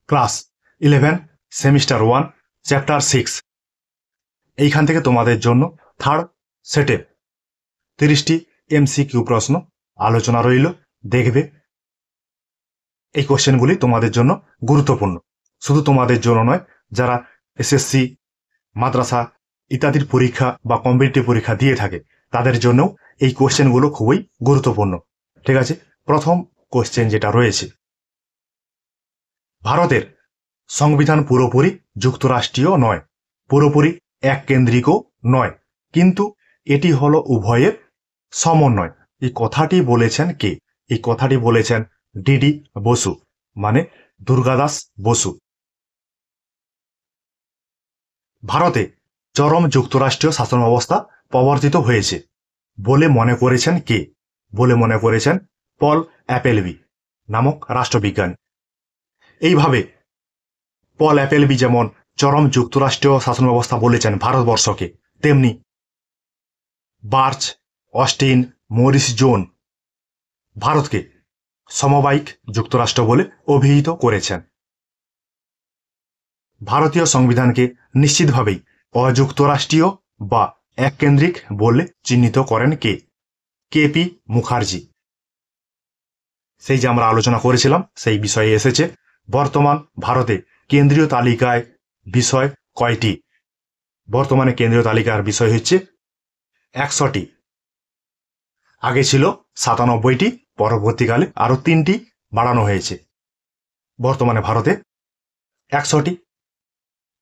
Class 11 semester 1 chapter 6। এইখান থেকে তোমাদের জন্য থার্ড সেটে 30টি এমসিকিউ প্রশ্ন আলোচনা রইল, দেখবে। এই কোশ্চেনগুলি তোমাদের জন্য গুরুত্বপূর্ণ, শুধু তোমাদের জন্য নয়, যারা এসএসসি, মাদ্রাসা ইত্যাদির পরীক্ষা বা কম্পিটিটিভ পরীক্ষা দিয়ে থাকে তাদের জন্যও এই কোশ্চেনগুলো খুবই গুরুত্বপূর্ণ। ঠিক আছে, প্রথম কোশ্চেন যেটা রয়েছে, ভারতের সংবিধান পুরোপুরি যুক্তরাষ্ট্রীয় নয়, পুরোপুরি এককেন্দ্রিকও নয়, কিন্তু এটি হলো উভয়ের সমন্বয়। এই কথাটি বলেছেন কে? এই কথাটি বলেছেন ডিডি বসু, মানে দুর্গাদাস বসু। ভারতে চরম যুক্তরাষ্ট্রীয় শাসন ব্যবস্থা প্রবর্তিত হয়েছে বলে মনে করেছেন কে? বলে মনে করেছেন পল অ্যাপেলবি নামক রাষ্ট্রবিজ্ঞানী। এইভাবে পল অ্যাপেলবি যেমন চরম যুক্তরাষ্ট্রীয় শাসন ব্যবস্থা বলেছেন ভারতবর্ষকে, তেমনি বার্চ, অস্টিন, মরিস জোন ভারতকে সমবায়িক যুক্তরাষ্ট্র বলে অভিহিত করেছেন। ভারতীয় সংবিধানকে নিশ্চিতভাবেই অযুক্তরাষ্ট্রীয় বা এককেন্দ্রিক বলে চিহ্নিত করেন কে? কেপি মুখার্জি। সেই যে আমরা আলোচনা করেছিলাম সেই বিষয়ে এসেছে। বর্তমান ভারতে কেন্দ্রীয় তালিকায় বিষয় কয়টি? বর্তমানে কেন্দ্রীয় তালিকার বিষয় হচ্ছে 100টি। আগে ছিল 97টি, পরবর্তীকালে আরো 3টি বাড়ানো হয়েছে। বর্তমানে ভারতে 100টি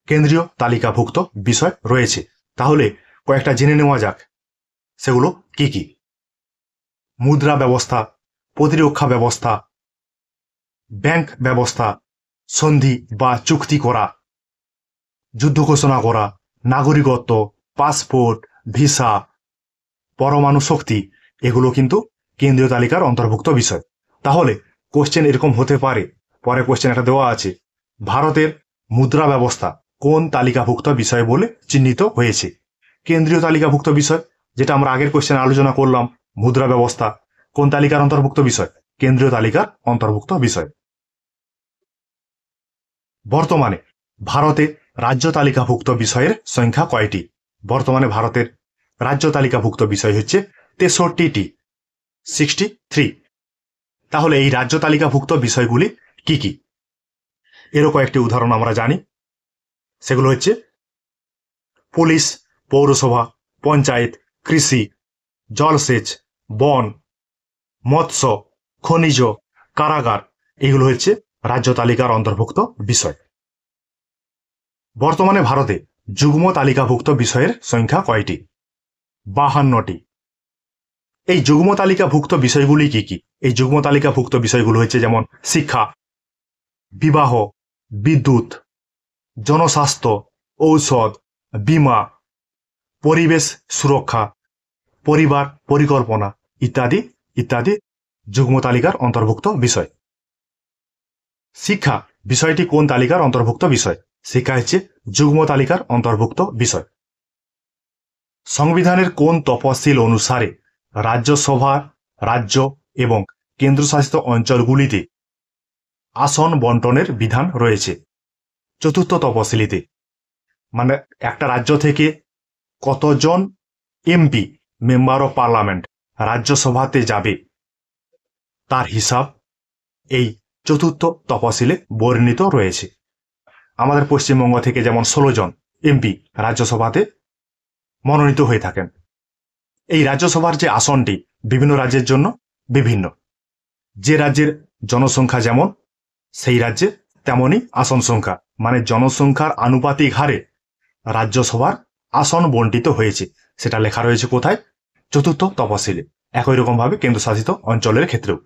কেন্দ্রীয় তালিকাভুক্ত বিষয় রয়েছে। তাহলে কয়েকটা জেনে নেওয়া যাক, সেগুলো কি কি? মুদ্রা ব্যবস্থা, প্রতিরক্ষা ব্যবস্থা, ব্যাংক ব্যবস্থা, সন্ধি বা চুক্তি করা, যুদ্ধ ঘোষণা করা, নাগরিকত্ব, পাসপোর্ট, ভিসা, পরমাণু শক্তি, এগুলো কিন্তু কেন্দ্রীয় তালিকার অন্তর্ভুক্ত বিষয়। তাহলে কোশ্চেন এরকম হতে পারে, পরে কোশ্চেন একটা দেওয়া আছে, ভারতের মুদ্রা ব্যবস্থা কোন তালিকাভুক্ত বিষয় বলে চিহ্নিত হয়েছে? কেন্দ্রীয় তালিকাভুক্ত বিষয়, যেটা আমরা আগের কোশ্চেনে আলোচনা করলাম, মুদ্রা ব্যবস্থা কোন তালিকার অন্তর্ভুক্ত বিষয়? কেন্দ্রীয় তালিকার অন্তর্ভুক্ত বিষয়। বর্তমানে ভারতে রাজ্য তালিকাভুক্ত বিষয়ের সংখ্যা কয়টি? বর্তমানে ভারতের রাজ্য তালিকাভুক্ত বিষয় হচ্ছে 63টি, 63। তাহলে এই রাজ্য তালিকাভুক্ত বিষয়গুলি কি কি? এরও কয়েকটি উদাহরণ আমরা জানি, সেগুলো হচ্ছে পুলিশ, পৌরসভা, পঞ্চায়েত, কৃষি, জলসেচ, বন, মৎস্য, খনিজ, কারাগার, এগুলো হচ্ছে রাজ্য তালিকার অন্তর্ভুক্ত বিষয়। বর্তমানে ভারতে যুগ্ম তালিকাভুক্ত বিষয়ের সংখ্যা কয়টি? 52টি। এই যুগ্ম তালিকাভুক্ত বিষয়গুলি কি কি? এই যুগ্ম তালিকাভুক্ত বিষয়গুলো হচ্ছে যেমন শিক্ষা, বিবাহ, বিদ্যুৎ, জনস্বাস্থ্য, ঔষধ, বীমা, পরিবেশ সুরক্ষা, পরিবার পরিকল্পনা ইত্যাদি ইত্যাদি যুগ্ম তালিকার অন্তর্ভুক্ত বিষয়। শিক্ষা বিষয়টি কোন তালিকার অন্তর্ভুক্ত বিষয়? শিক্ষা হচ্ছে যুগ্ম তালিকার অন্তর্ভুক্ত বিষয়। সংবিধানের কোন তফসিল অনুসারে রাজ্যসভা, রাজ্য এবং কেন্দ্রশাসিত অঞ্চলগুলিতে আসন বন্টনের বিধান রয়েছে? চতুর্থ তফসিলিতে, মানে একটা রাজ্য থেকে কতজন এমপি, মেম্বার অফ পার্লামেন্ট, রাজ্যসভাতে যাবে তার হিসাব এই চতুর্থ তফসিলে বর্ণিত রয়েছে। আমাদের পশ্চিমবঙ্গ থেকে যেমন 16 জন এমপি রাজ্যসভাতে মনোনীত হয়ে থাকেন। এই রাজ্যসভার যে আসনটি বিভিন্ন রাজ্যের জন্য বিভিন্ন, যে রাজ্যের জনসংখ্যা যেমন সেই রাজ্যে তেমনই আসন সংখ্যা, মানে জনসংখ্যার আনুপাতিক হারে রাজ্যসভার আসন বন্টিত হয়েছে। সেটা লেখা রয়েছে কোথায়? চতুর্থ তফসিলে। একই রকম ভাবে কেন্দ্রশাসিত অঞ্চলের ক্ষেত্রেও।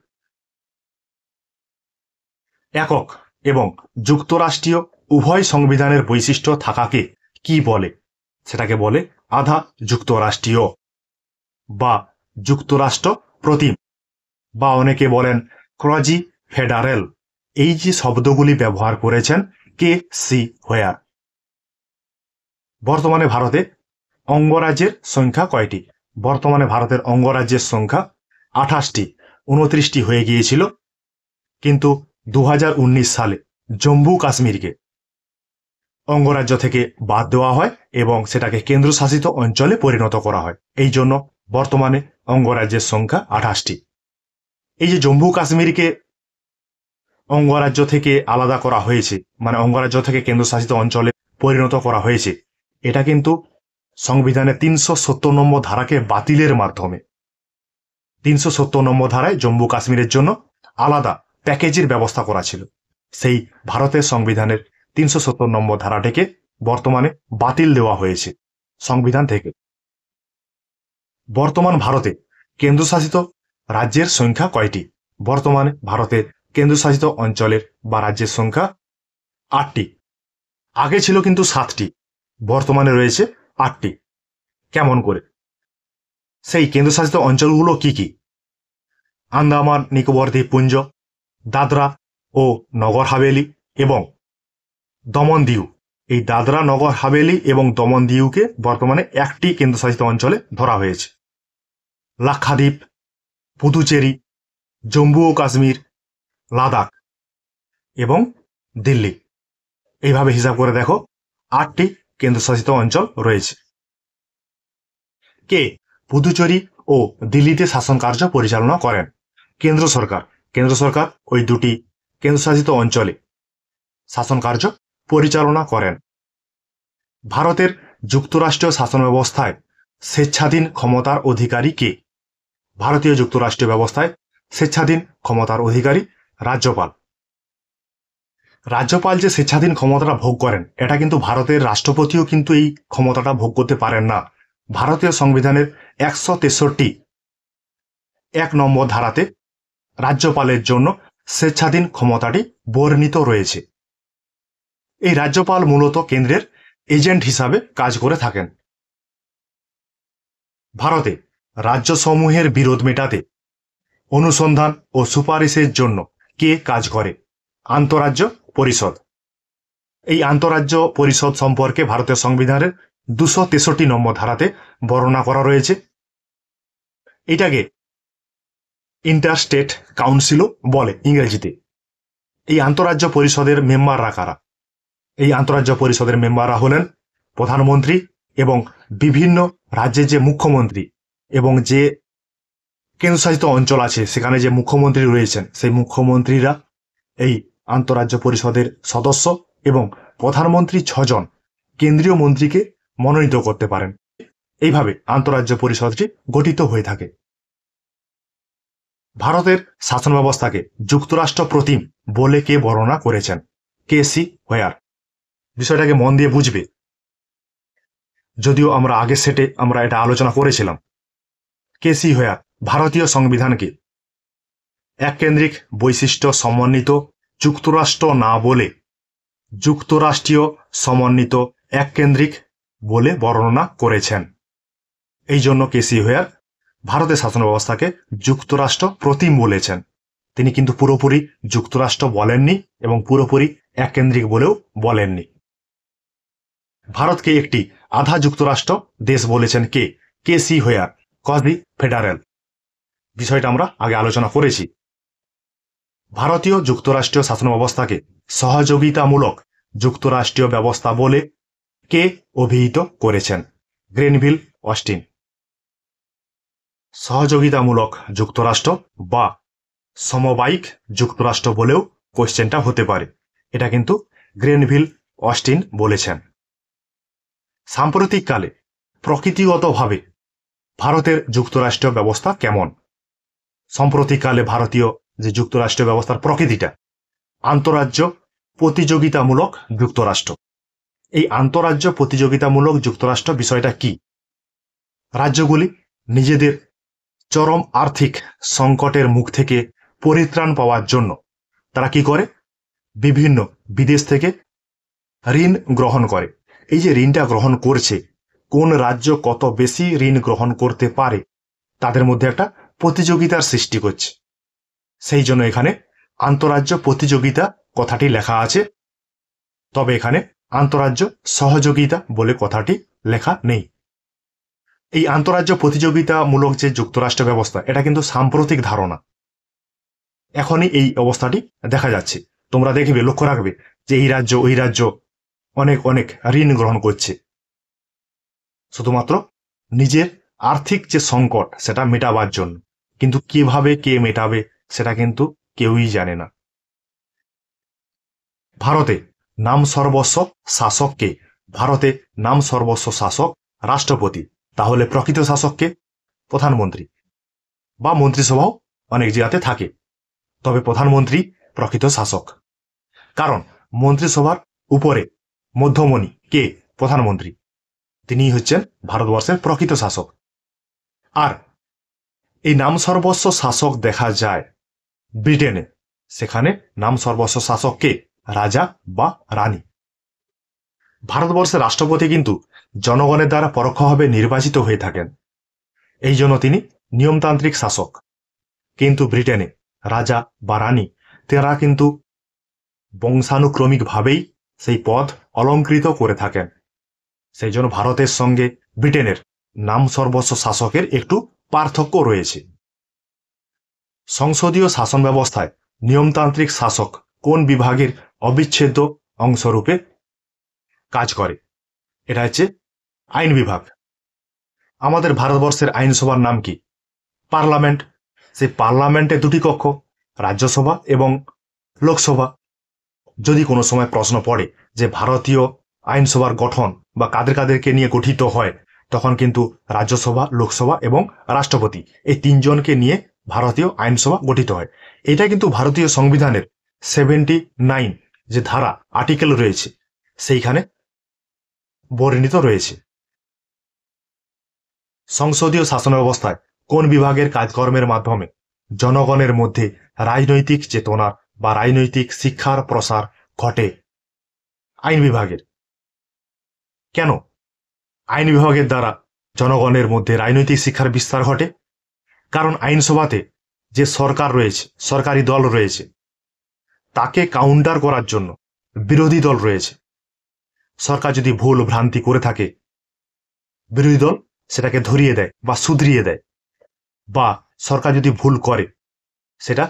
একক এবং যুক্তরাষ্ট্রীয় উভয় সংবিধানের বৈশিষ্ট্য থাকাকে কি বলে? সেটাকে বলে আধা যুক্তরাষ্ট্রীয় বা যুক্তরাষ্ট্র প্রতিম, বা অনেকে বলেন ক্রজি ফেডারেল। এই যে শব্দগুলি ব্যবহার করেছেন কে সি হোয়ার। বর্তমানে ভারতে অঙ্গরাজ্যের সংখ্যা কয়টি? বর্তমানে ভারতের অঙ্গরাজ্যের সংখ্যা 28টি, 29টি হয়ে গিয়েছিল, কিন্তু 2019 সালে জম্মু কাশ্মীরকে অঙ্গরাজ্য থেকে বাদ দেওয়া হয় এবং সেটাকে কেন্দ্রশাসিত অঞ্চলে পরিণত করা হয়। এই জন্য বর্তমানে অঙ্গরাজ্যের সংখ্যা 28টি। এই যে জম্মু কাশ্মীরকে অঙ্গরাজ্য থেকে আলাদা করা হয়েছে, মানে অঙ্গরাজ্য থেকে কেন্দ্রশাসিত অঞ্চলে পরিণত করা হয়েছে, এটা কিন্তু সংবিধানের 370 নম্বর ধারাকে বাতিলের মাধ্যমে। 370 নম্বর ধারায় জম্মু কাশ্মীরের জন্য আলাদা প্যাকেজের ব্যবস্থা করা ছিল। সেই ভারতের সংবিধানের 370 নম্বর ধারাটিকে বর্তমানে বাতিল দেওয়া হয়েছে সংবিধান থেকে। বর্তমান ভারতে কেন্দ্রশাসিত রাজ্যের সংখ্যা কয়টি? বর্তমানে ভারতের কেন্দ্রশাসিত অঞ্চলের বা রাজ্যের সংখ্যা 8টি। আগে ছিল কিন্তু 7টি, বর্তমানে রয়েছে 8টি। কেমন করে? সেই কেন্দ্রশাসিত অঞ্চলগুলো কি কি? আন্দামান নিকোবর দ্বীপপুঞ্জ, দাদরা ও নগর হাভেলি এবং দমন দিউ। এই দাদরা নগর হাভেলি এবং দমন দিউকে বর্তমানে একটি কেন্দ্রশাসিত অঞ্চলে ধরা হয়েছে। লাক্ষাদ্বীপ, পুদুচেরি, জম্মু ও কাশ্মীর, লাদাখ এবং দিল্লি, এইভাবে হিসাব করে দেখো 8টি কেন্দ্রশাসিত অঞ্চল রয়েছে। কে পুদুচেরি ও দিল্লিতে শাসন কার্য পরিচালনা করেন? কেন্দ্র সরকার। কেন্দ্র সরকার ওই দুটি কেন্দ্রশাসিত অঞ্চলে শাসন কার্য পরিচালনা করেন। ভারতের যুক্তরাষ্ট্রীয় শাসন ব্যবস্থায় স্বেচ্ছাধীন ক্ষমতার অধিকারী কে? ভারতীয় যুক্তরাষ্ট্রীয় ব্যবস্থায় স্বেচ্ছাধীন ক্ষমতার অধিকারী রাজ্যপাল। রাজ্যপাল যে স্বেচ্ছাধীন ক্ষমতাটা ভোগ করেন, এটা কিন্তু ভারতের রাষ্ট্রপতিও কিন্তু এই ক্ষমতাটা ভোগ করতে পারেন না। ভারতীয় সংবিধানের 163 1 নম্বর ধারাতে রাজ্যপালের জন্য স্বেচ্ছাধীন ক্ষমতাটি বর্ণিত রয়েছে। এই রাজ্যপাল মূলত কেন্দ্রের এজেন্ট হিসাবে কাজ করে থাকেন। ভারতে রাজ্যসমূহের বিরোধ মেটাতে অনুসন্ধান ও সুপারিশের জন্য কে কাজ করে? আন্তঃরাজ্য পরিষদ। এই আন্তঃরাজ্য পরিষদ সম্পর্কে ভারতের সংবিধানের 263 নম্বর ধারাতে বর্ণনা করা রয়েছে। এটাকে ইন্টারস্টেট কাউন্সিলও বলে ইংরেজিতে। এই আন্তঃরাজ্য পরিষদের মেম্বাররা কারা? এই আন্তঃরাজ্য পরিষদের মেম্বাররা হলেন প্রধানমন্ত্রী এবং বিভিন্ন রাজ্যের যে মুখ্যমন্ত্রী এবং যে কেন্দ্রশাসিত অঞ্চল আছে সেখানে যে মুখ্যমন্ত্রী রয়েছেন, সেই মুখ্যমন্ত্রীরা এই আন্তঃরাজ্য পরিষদের সদস্য এবং প্রধানমন্ত্রী 6 জন কেন্দ্রীয় মন্ত্রীকে মনোনীত করতে পারেন। এইভাবে আন্তঃরাজ্য পরিষদটি গঠিত হয়ে থাকে। ভারতের শাসন ব্যবস্থাকে যুক্তরাষ্ট্র প্রতিম বলে কে বর্ণনা করেছেন? কে.সি. হোয়ার। বিষয়টাকে মন দিয়ে বুঝবে, যদিও আমরা আগের সেটে আমরা এটা আলোচনা করেছিলাম। কে.সি. হোয়ার ভারতীয় সংবিধানকে এককেন্দ্রিক বৈশিষ্ট্য সমন্বিত যুক্তরাষ্ট্র না বলে যুক্তরাষ্ট্রীয় সমন্বিত এককেন্দ্রিক বলে বর্ণনা করেছেন। এই জন্য কে.সি. হোয়ার ভারতের শাসন ব্যবস্থাকে যুক্তরাষ্ট্র প্রতিম বলেছেন। তিনি কিন্তু পুরোপুরি যুক্তরাষ্ট্র বলেননি এবং পুরোপুরি এককেন্দ্রিক বলেও বলেননি। ভারতকে একটি আধা যুক্তরাষ্ট্র দেশ বলেছেন কে? কে.সি. হোয়ার, কজি ফেডারেল। বিষয়টা আমরা আগে আলোচনা করেছি। ভারতীয় যুক্তরাষ্ট্রীয় শাসন ব্যবস্থাকে সহযোগিতামূলক যুক্তরাষ্ট্রীয় ব্যবস্থা বলে কে অভিহিত করেছেন? Granville Austin. সহযোগিতামূলক যুক্তরাষ্ট্র বা সমবায়িক যুক্তরাষ্ট্র বলেও কোশ্চেনটা হতে পারে। এটা কিন্তু গ্রেনভিল অস্টিন বলেছেন। সাম্প্রতিককালে প্রকৃতিগতভাবে ভারতের যুক্তরাষ্ট্রীয় ব্যবস্থা কেমন? সাম্প্রতিককালে ভারতীয় যে যুক্তরাষ্ট্রীয় ব্যবস্থার প্রকৃতিটা আন্তঃরাজ্য প্রতিযোগিতামূলক যুক্তরাষ্ট্র। এই আন্তঃরাজ্য প্রতিযোগিতামূলক যুক্তরাষ্ট্র বিষয়টা কি? রাজ্যগুলি নিজেদের চরম আর্থিক সংকটের মুখ থেকে পরিত্রাণ পাওয়ার জন্য তারা কি করে? বিভিন্ন বিদেশ থেকে ঋণ গ্রহণ করে। এই যে ঋণটা গ্রহণ করছে, কোন রাজ্য কত বেশি ঋণ গ্রহণ করতে পারে তাদের মধ্যে একটা প্রতিযোগিতার সৃষ্টি করছে। সেই জন্য এখানে আন্তঃরাজ্য প্রতিযোগিতা কথাটি লেখা আছে, তবে এখানে আন্তঃরাজ্য সহযোগিতা বলে কথাটি লেখা নেই। এই আন্তঃরাজ্য প্রতিযোগিতামূলক যে যুক্তরাষ্ট্র ব্যবস্থা, এটা কিন্তু সাম্প্রতিক ধারণা। এখনই এই অবস্থাটি দেখা যাচ্ছে। তোমরা দেখবে, লক্ষ্য রাখবে যে এই রাজ্য ওই রাজ্য অনেক অনেক ঋণ গ্রহণ করছে, শুধুমাত্র নিজের আর্থিক যে সংকট সেটা মেটাবার জন্য। কিন্তু কিভাবে কে মেটাবে সেটা কিন্তু কেউই জানে না। ভারতে নাম সর্বস্ব শাসককে, ভারতে নাম সর্বস্ব শাসক রাষ্ট্রপতি। তাহলে প্রকৃত শাসককে? প্রধানমন্ত্রী বা মন্ত্রিসভাও অনেক জায়গাতে থাকে, তবে প্রধানমন্ত্রী প্রকৃত শাসক। কারণ মন্ত্রিসভার উপরে মধ্যমণি কে? প্রধানমন্ত্রী। তিনি হচ্ছেন ভারতবর্ষের প্রকৃত শাসক। আর এই নাম সর্বস্ব শাসক দেখা যায় ব্রিটেনে। সেখানে নাম সর্বস্ব শাসক কে? রাজা বা রানী। ভারতবর্ষের রাষ্ট্রপতি কিন্তু জনগণের দ্বারা পরোক্ষভাবে নির্বাচিত হয়ে থাকেন, এই জন্য তিনি নিয়মতান্ত্রিক শাসক। কিন্তু ব্রিটেনে রাজা বা রানী তারা কিন্তু বংশানুক্রমিকভাবেই সেই পদ অলঙ্কৃত করে থাকেন। সেই জন্য ভারতের সঙ্গে ব্রিটেনের নাম সর্বস্ব শাসকের একটু পার্থক্য রয়েছে। সংসদীয় শাসন ব্যবস্থায় নিয়মতান্ত্রিক শাসক কোন বিভাগের অবিচ্ছেদ্য অংশরূপে কাজ করে? এটা হচ্ছে আইন বিভাগ। আমাদের ভারতবর্ষের আইনসভার নাম কি? পার্লামেন্ট। সেই পার্লামেন্টে দুটি কক্ষ, রাজ্যসভা এবং লোকসভা। যদি কোনো সময় প্রশ্ন পড়ে যে ভারতীয় আইনসভার গঠন বা কাদের কাদেরকে নিয়ে গঠিত হয়, তখন কিন্তু রাজ্যসভা, লোকসভা এবং রাষ্ট্রপতি, এই তিনজনকে নিয়ে ভারতীয় আইনসভা গঠিত হয়। এটা কিন্তু ভারতীয় সংবিধানের 79 যে ধারা, আর্টিকেল রয়েছে, সেইখানে বর্ণিত রয়েছে। সংসদীয় শাসন ব্যবস্থায় কোন বিভাগের কাজকর্মের মাধ্যমে জনগণের মধ্যে রাজনৈতিক চেতনা বা রাজনৈতিক শিক্ষার প্রসার ঘটে? আইন বিভাগের। কেন আইন বিভাগের দ্বারা জনগণের মধ্যে রাজনৈতিক শিক্ষার বিস্তার ঘটে? কারণ আইনসভাতে যে সরকার রয়েছে, সরকারি দল রয়েছে, তাকে কাউন্টার করার জন্য বিরোধী দল রয়েছে। সরকার যদি ভুল ভ্রান্তি করে থাকে, বিরোধী দল সেটাকে ধরিয়ে দেয় বা শুধরিয়ে দেয়, বা সরকার যদি ভুল করে সেটা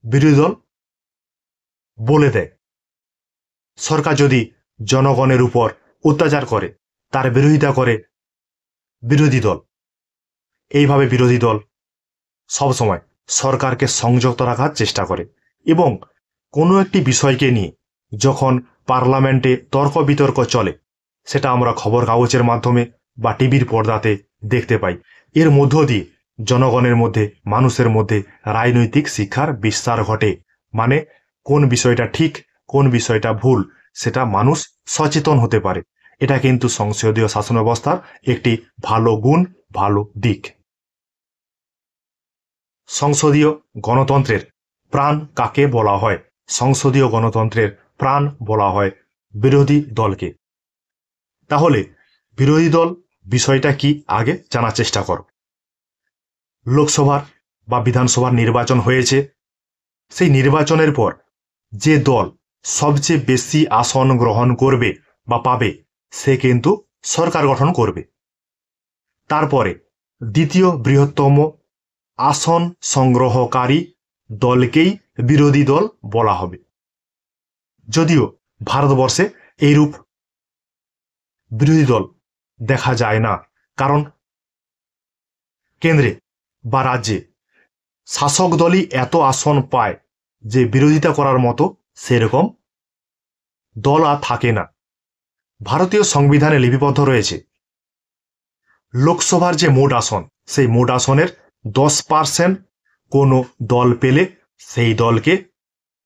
বিরোধী দল বলে দেয়। সরকার যদি জনগণের উপর অত্যাচার করে, তার বিরোধিতা করে বিরোধী দল। এইভাবে বিরোধী দল সবসময় সরকারকে সংযত রাখার চেষ্টা করে। এবং কোনো একটি বিষয়কে নিয়ে যখন পার্লামেন্টে তর্ক বিতর্ক চলে, সেটা আমরা খবর কাগজের মাধ্যমে বা টিভির পর্দাতে দেখতে পাই। এর মধ্য দিয়ে জনগণের মধ্যে, মানুষের মধ্যে রাজনৈতিক শিক্ষার বিস্তার ঘটে। মানে কোন বিষয়টা ঠিক, কোন বিষয়টা ভুল, সেটা মানুষ সচেতন হতে পারে। এটা কিন্তু সংসদীয় শাসন ব্যবস্থার একটি ভালো গুণ, ভালো দিক। সংসদীয় গণতন্ত্রের প্রাণ কাকে বলা হয়? সংসদীয় গণতন্ত্রের প্রাণ বলা হয় বিরোধী দলকে। তাহলে বিরোধী দল বিষয়টা কি আগে জানার চেষ্টা করো। লোকসভার বা বিধানসভার নির্বাচন হয়েছে, সেই নির্বাচনের পর যে দল সবচেয়ে বেশি আসন গ্রহণ করবে বা পাবে, সে কিন্তু সরকার গঠন করবে। তারপরে দ্বিতীয় বৃহত্তম আসন সংগ্রহকারী দলকেই বিরোধী দল বলা হবে। যদিও ভারতবর্ষে এইরূপ বিরোধী দল দেখা যায় না, কারণ কেন্দ্রে বা রাজ্যে শাসক দলই এত আসন পায় যে বিরোধিতা করার মতো সেরকম দল আর থাকে না। ভারতীয় সংবিধানে লিপিবদ্ধ রয়েছে লোকসভার যে মোট আসন, সেই মোট আসনের 10% কোনো দল পেলে সেই দলকে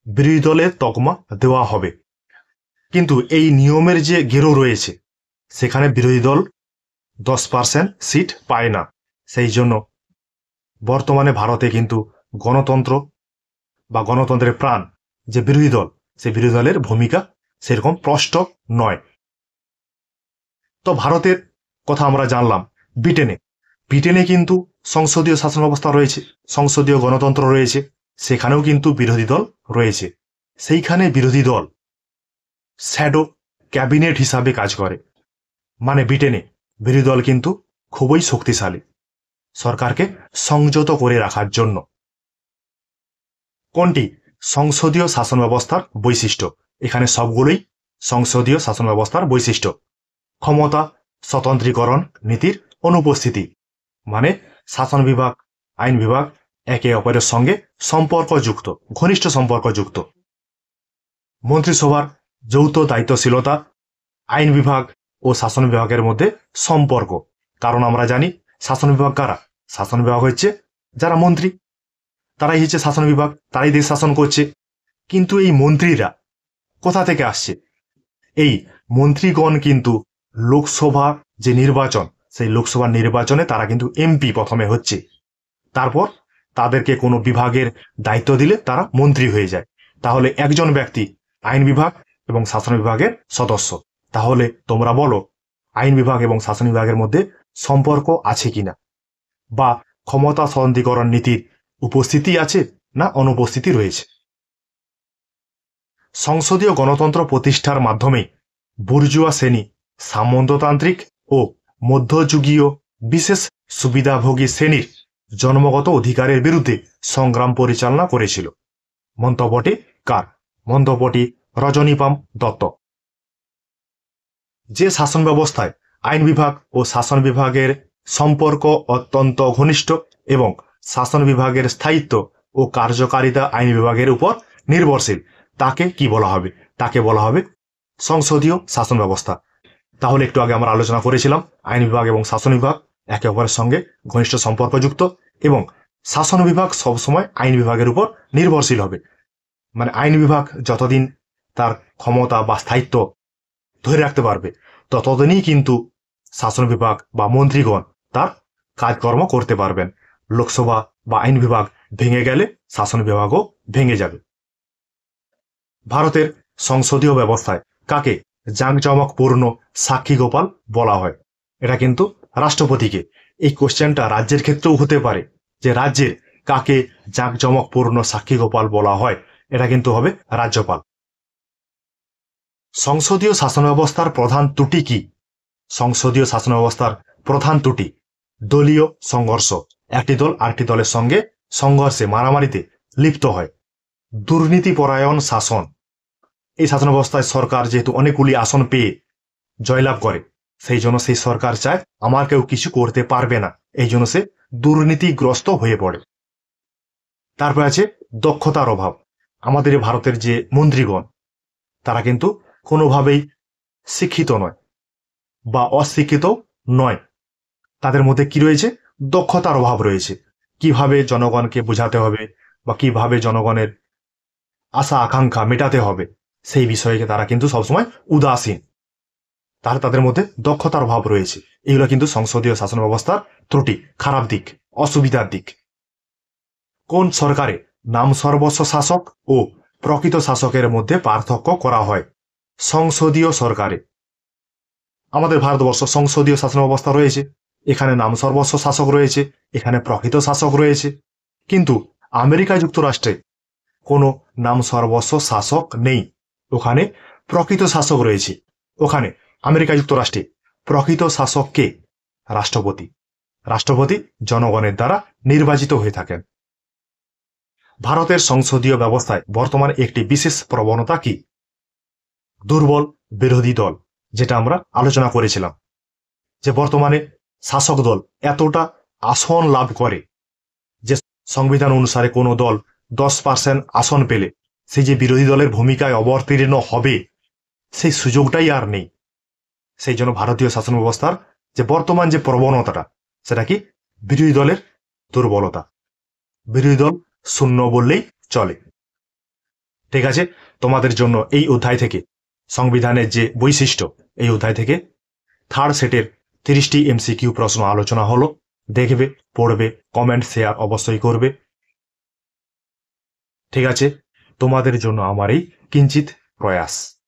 বিরোধী দলের তকমা দেওয়া হবে। কিন্তু এই নিয়মের যে গেরো রয়েছে, সেখানে বিরোধী দল 10% সিট পায় না। সেই জন্য বর্তমানে ভারতে কিন্তু গণতন্ত্র বা গণতন্ত্রের প্রাণ যে বিরোধী দল, সেই বিরোধী দলের ভূমিকা সেরকম স্পষ্ট নয়। তো ভারতের কথা আমরা জানলাম। ব্রিটেনে কিন্তু সংসদীয় শাসন ব্যবস্থা রয়েছে, সংসদীয় গণতন্ত্র রয়েছে, সেখানেও কিন্তু বিরোধী দল রয়েছে। সেইখানে বিরোধী দল শ্যাডো ক্যাবিনেট হিসাবে কাজ করে। মানে ব্রিটেনে বিরোধী দল কিন্তু খুবই শক্তিশালী সরকারকে সংযত করে রাখার জন্য। কোনটি সংসদীয় শাসন ব্যবস্থার বৈশিষ্ট্য। এখানে সবগুলোই সংসদীয় শাসন ব্যবস্থার বৈশিষ্ট্য। ক্ষমতা স্বতন্ত্রীকরণ নীতির অনুপস্থিতি, মানে শাসন বিভাগ আইন বিভাগ একে অপরের সঙ্গে সম্পর্কযুক্ত, ঘনিষ্ঠ সম্পর্কযুক্ত। মন্ত্রিসভার যৌথ দায়িত্বশীলতা, আইন বিভাগ ও শাসন বিভাগের মধ্যে সম্পর্ক। কারণ আমরা জানি শাসন বিভাগ কারা? শাসন বিভাগ হচ্ছে যারা মন্ত্রী, তারাই হচ্ছে শাসন বিভাগ, তারাই দেশ শাসন করছে। কিন্তু এই মন্ত্রীরা কোথা থেকে আসছে? এই মন্ত্রীগণ কিন্তু লোকসভা যে নির্বাচন, সেই লোকসভা নির্বাচনে তারা কিন্তু এমপি প্রথমে হচ্ছে, তারপর তাদেরকে কোনো বিভাগের দায়িত্ব দিলে তারা মন্ত্রী হয়ে যায়। তাহলে একজন ব্যক্তি আইন বিভাগ এবং শাসন বিভাগের সদস্য। তাহলে তোমরা বলো আইন বিভাগ এবং শাসন বিভাগের মধ্যে সম্পর্ক আছে কিনা, বা ক্ষমতা স্বতন্ত্রীকরণ নীতির উপস্থিতি আছে না অনুপস্থিতি রয়েছে। সংসদীয় গণতন্ত্র প্রতিষ্ঠার মাধ্যমে বুর্জুয়া শ্রেণী সামন্ততান্ত্রিক ও মধ্যযুগীয় বিশেষ সুবিধাভোগী শ্রেণীর জন্মগত অধিকারের বিরুদ্ধে সংগ্রাম পরিচালনা করেছিল। মন্তব্যটি কার? মন্তব্যটি রজনীপাম দত্ত। যে শাসন ব্যবস্থায় আইন বিভাগ ও শাসন বিভাগের সম্পর্ক অত্যন্ত ঘনিষ্ঠ এবং শাসন বিভাগের স্থায়িত্ব ও কার্যকারিতা আইন বিভাগের উপর নির্ভরশীল, তাকে কি বলা হবে? তাকে বলা হবে সংসদীয় শাসন ব্যবস্থা। তাহলে একটু আগে আমরা আলোচনা করেছিলাম আইন বিভাগ এবং শাসন বিভাগ একে অপরের সঙ্গে ঘনিষ্ঠ সম্পর্কযুক্ত, এবং শাসন বিভাগ সবসময় আইন বিভাগের উপর নির্ভরশীল হবে। মানে আইন বিভাগ যতদিন তার ক্ষমতা বা স্থায়িত্ব ধরে রাখতে পারবে, ততদিনই কিন্তু শাসন বিভাগ বা মন্ত্রীগণ তার কাজকর্ম করতে পারবেন। লোকসভা বা আইন বিভাগ ভেঙে গেলে শাসন বিভাগও ভেঙে যাবে। ভারতের সংসদীয় ব্যবস্থায় কাকে জাঁকজমকপূর্ণ সাক্ষী গোপাল বলা হয়? এটা কিন্তু রাষ্ট্রপতিকে। এই কোশ্চেনটা রাজ্যের ক্ষেত্রেও হতে পারে, যে রাজ্যের কাকে জাঁকজমকপূর্ণ সাক্ষী গোপাল বলা হয়, এটা কিন্তু হবে রাজ্যপাল। সংসদীয় শাসন ব্যবস্থার প্রধান ত্রুটি কি? সংসদীয় শাসন ব্যবস্থার প্রধান ত্রুটি দলীয় সংঘর্ষ। একটি দল আরেকটি দলের সঙ্গে সংঘর্ষে মারামারিতে লিপ্ত হয়। দুর্নীতিপরায়ণ শাসন। এই শাসন ব্যবস্থায় সরকার যেহেতু অনেকগুলি আসন পেয়ে জয়লাভ করে, সেই জন্য সেই সরকার চায় আমার কেউ কিছু করতে পারবে না, এই জন্য সে দুর্নীতিগ্রস্ত হয়ে পড়ে। তারপর আছে দক্ষতার অভাব। আমাদের ভারতের যে মন্ত্রীগণ, তারা কিন্তু কোনোভাবেই শিক্ষিত নয় বা অশিক্ষিত নয়। তাদের মধ্যে কি রয়েছে? দক্ষতার অভাব রয়েছে। কিভাবে জনগণকে বোঝাতে হবে বা কিভাবে জনগণের আশা আকাঙ্ক্ষা মেটাতে হবে, সেই বিষয়কে তারা কিন্তু সবসময় উদাসীন। তাহলে তাদের মধ্যে দক্ষতার অভাব রয়েছে। এগুলো কিন্তু সংসদীয় শাসন ব্যবস্থার ত্রুটি, খারাপ দিক, অসুবিধার দিক। কোন সরকারে নামসর্বস্ব শাসক ও প্রকৃত শাসকের মধ্যে পার্থক্য করা হয়? সংসদীয় সরকারে। আমাদের ভারতবর্ষ সংসদীয় শাসন ব্যবস্থা রয়েছে, এখানে নামসর্বস্ব শাসক রয়েছে, এখানে প্রকৃত শাসক রয়েছে। কিন্তু আমেরিকা যুক্তরাষ্ট্রে কোনো নামসর্বস্ব শাসক নেই, ওখানে প্রকৃত শাসক রয়েছে। ওখানে আমেরিকা যুক্তরাষ্ট্রে প্রকৃত শাসক কে? রাষ্ট্রপতি। রাষ্ট্রপতি জনগণের দ্বারা নির্বাচিত হয়ে থাকেন। ভারতের সংসদীয় ব্যবস্থায় বর্তমানে একটি বিশেষ প্রবণতা কি? দুর্বল বিরোধী দল, যেটা আমরা আলোচনা করেছিলাম, যে বর্তমানে শাসক দল এতটা আসন লাভ করে যে সংবিধান অনুসারে কোনো দল 10% আসন পেলে সেই যে বিরোধী দলের ভূমিকায় অবতীর্ণ হবে, সেই সুযোগটাই আর নেই। সেই জন্য ভারতীয় শাসন ব্যবস্থার যে বর্তমান যে প্রবণতাটা, সেটা কি? বিরোধী দলের দুর্বলতা, বিরোধী দল শূন্য বললেই চলে। ঠিক আছে, তোমাদের জন্য এই অধ্যায় থেকে সংবিধানের যে বৈশিষ্ট্য, এই অধ্যায় থেকে থার্ড সেটের 30টি MCQ প্রশ্ন আলোচনা হলো। দেখবে, পড়বে, কমেন্ট শেয়ার অবশ্যই করবে। ঠিক আছে, তোমাদের জন্য আমার এই কিঞ্চিত প্রয়াস।